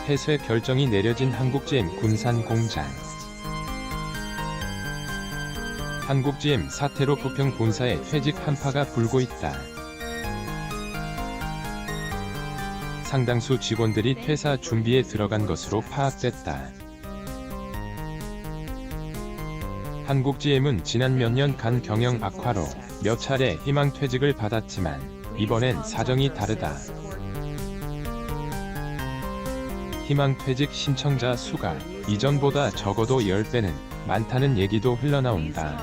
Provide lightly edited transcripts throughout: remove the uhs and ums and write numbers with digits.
폐쇄 결정이 내려진 한국GM 군산공장. 한국GM 사태로 부평 본사에 퇴직 한파가 불고 있다. 상당수 직원들이 퇴사 준비에 들어간 것으로 파악됐다. 한국GM은 지난 몇 년간 경영 악화로 몇 차례 희망퇴직을 받았지만 이번엔 사정이 다르다. 희망퇴직 신청자 수가 이전보다 적어도 10배는 많다는 얘기도 흘러나온다.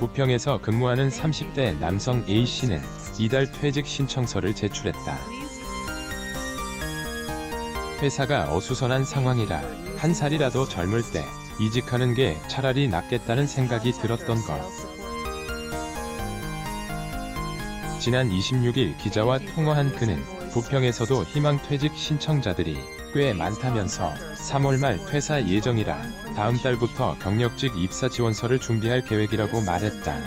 부평에서 근무하는 30대 남성 A씨는 이달 퇴직 신청서를 제출했다. 회사가 어수선한 상황이라 한 살이라도 젊을 때 이직하는 게 차라리 낫겠다는 생각이 들었던 것. 지난 26일 기자와 통화한 그는 부평에서도 희망퇴직 신청자들이 꽤 많다면서 3월 말 퇴사 예정이라 다음 달부터 경력직 입사 지원서를 준비할 계획이라고 말했다.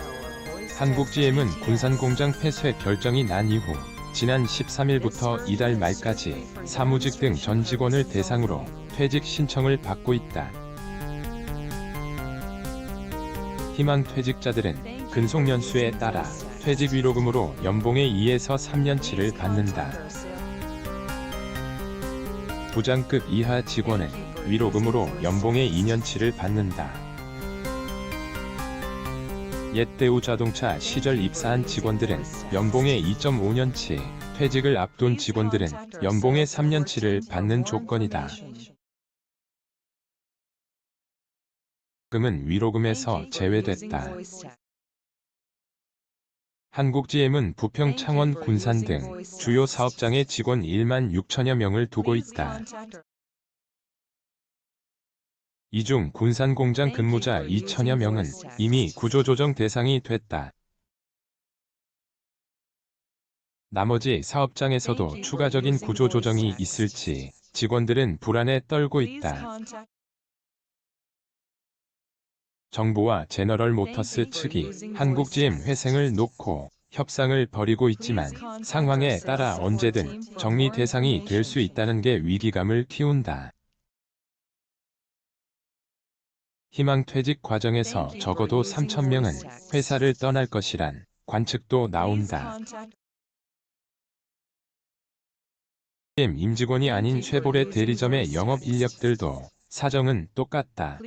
한국GM은 군산공장 폐쇄 결정이 난 이후 지난 13일부터 이달 말까지 사무직 등 전 직원을 대상으로 퇴직 신청을 받고 있다. 희망퇴직자들은 근속연수에 따라 퇴직 위로금으로 연봉의 2에서 3년치를 받는다. 부장급 이하 직원은 위로금으로 연봉의 2년치를 받는다. 옛대우자동차 시절 입사한 직원들은 연봉의 2.5년치, 퇴직을 앞둔 직원들은 연봉의 3년치를 받는 조건이다. 금은 위로금에서 제외됐다. 한국GM은 부평, 창원, 군산 등 주요 사업장에 직원 1만 6천여 명을 두고 있다. 이 중 군산공장 근무자 2천여 명은 이미 구조조정 대상이 됐다. 나머지 사업장에서도 추가적인 구조조정이 있을지 직원들은 불안에 떨고 있다. 정부와 제너럴모터스 측이 한국GM 회생을 놓고 협상을 벌이고 있지만 상황에 따라 언제든 정리 대상이 될 수 있다는 게 위기감을 키운다. 희망퇴직 과정에서 적어도 3,000명은 회사를 떠날 것이란 관측도 나온다. GM 임직원이 아닌 쉐보레 대리점의 영업 인력들도 사정은 똑같다.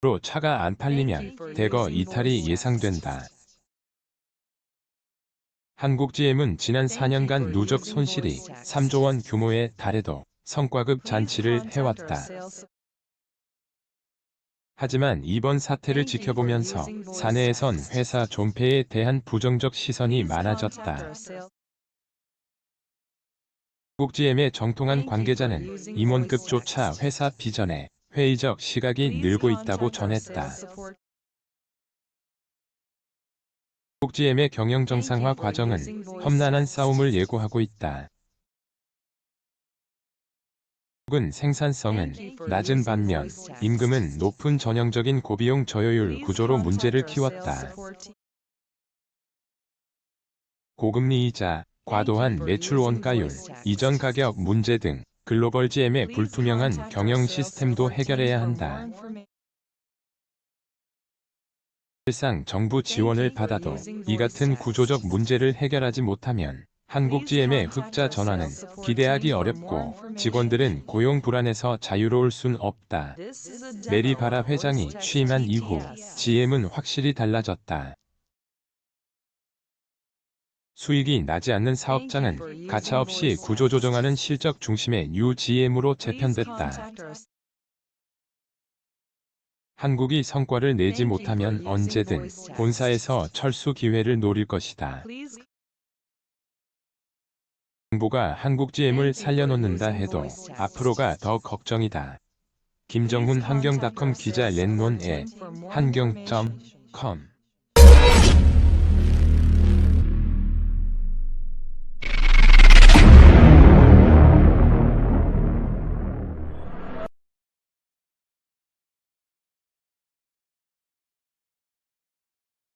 로 차가 안 팔리면 대거 이탈이 예상된다. 한국GM은 지난 4년간 누적 손실이 3조 원 규모에 달해도 성과급 잔치를 해왔다. 하지만 이번 사태를 지켜보면서 사내에선 회사 존폐에 대한 부정적 시선이 많아졌다. 한국GM의 정통한 관계자는 임원급조차 회사 비전에 회의적 시각이 늘고 있다고 전했다. 한국GM의 경영 정상화 과정은 험난한 싸움을 예고하고 있다. 한국은 생산성은 낮은 반면 임금은 높은 전형적인 고비용 저효율 구조로 문제를 키웠다. 고금리이자 과도한 매출 원가율, 이전 가격 문제 등 글로벌 GM의 불투명한 경영 시스템도 해결해야 한다. 실상 정부 지원을 받아도 이 같은 구조적 문제를 해결하지 못하면 한국GM의 흑자 전환은 기대하기 어렵고 직원들은 고용 불안에서 자유로울 순 없다. 메리 바라 회장이 취임한 이후 GM은 확실히 달라졌다. 수익이 나지 않는 사업장은 가차없이 구조조정하는 실적 중심의 뉴 GM으로 재편됐다. 한국이 성과를 내지 못하면 언제든 본사에서 철수 기회를 노릴 것이다. 정부가 한국GM을 살려놓는다 해도 앞으로가 더 걱정이다. 김정훈 한경닷컴 기자 렌논에 한경.com